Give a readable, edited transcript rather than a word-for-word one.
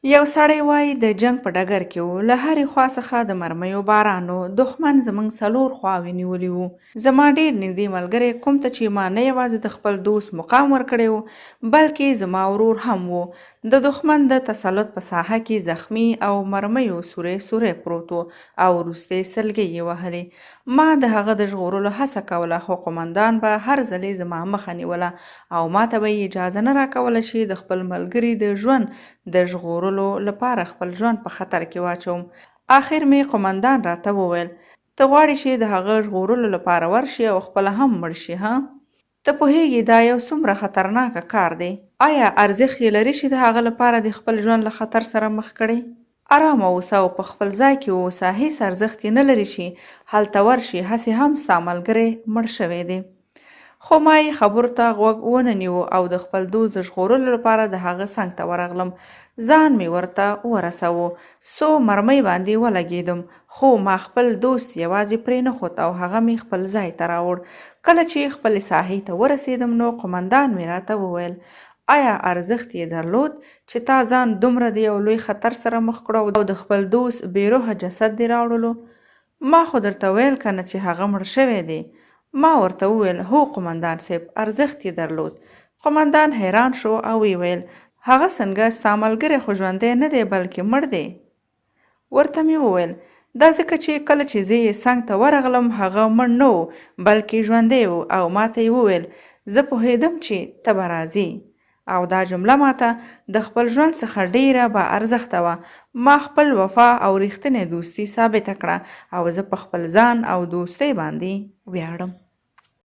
یو سړی وایي د جنګ په ډګر کې و، له هرې خوا څخه د مرمیو باران و، دښمن زموږ 4 خواوې نیولي وو. زما ډېر نږدې ملګری کوم ته چې ما نه یوازې د خپل دوست مقام ورکړی و، بلکې زما ورور هم و، د دښمن د تسلط په ساحه کې زخمي او مرمیو سوری پروت و او وروستۍ سلګۍ یې وهلې. ما د هغه د ژغورلو هڅه کوله، خو قومندان به هر ځل زما مخه نیوله او ما ته به یې اجازه نه راکوله چې د خپل ملګري د ژوند د ژغورلو لپاره خپل ژوند په خطر کې واچوم. آخر مې قومندان راته وویل ته غواړې چې د هغه ژغورلو لپاره ورشي او خپله هم مړ شي ها؟ ته پوهیږې دا یو څومره خطرناکه کار دی؟ آیا ارزښت یې لري چې د هغه لپاره د خپل ژوند له خطر سره مخ کړې؟ ارامه اوسه او په خپل ځای کې اوسه، هیڅ ارزښت یې نه لري چې هلته ورشي، هسې هم ستا ملګری مړ شوی دی. خو ما یې خبرو ته غوږ ونه نیو او د خپل دوست د ژغورلو لپاره د هغه څنګ ته ورغلم. ځان مې ورته ورسوه، څو مرمۍ باندې ولګېدم، خو ما خپل دوست یوازې پرې نه ښود او هغه مې خپل ځای ته راوړ. کله چې خپلې ساحې ته ورسېدم نو قومندان مې راته وویل آیا ارزښت یې درلود چې تا ځان دومره د یو لوی خطر سره مخ کړو او د خپل دوست بېروحه جسد دې راوړلو؟ ما خو درته ویل کنه چې هغه مړ شوی دی. ما ورته وویل هو قومندان صاحب، ارزښت یې درلود. قومندان حیران شو او ویې ویل هغه څنګه؟ ستا ملګری خو ژوندی نه دی بلکې مړ دی. ورته مې وویل دا ځکه چې کله چې زه یې څنګ ته ورغلم هغه مړ نه و بلکې ژوندی و او ما ته یې وویل زه پوهېدم چې ته به راځې. او دا جمله ماته د خپل ژوند څخه ډیره با ارزښته وه. ما خپل وفا او ریښتینې دوستي ثابته کړه او زه په خپل ځان او دوستۍ باندې ویاړم.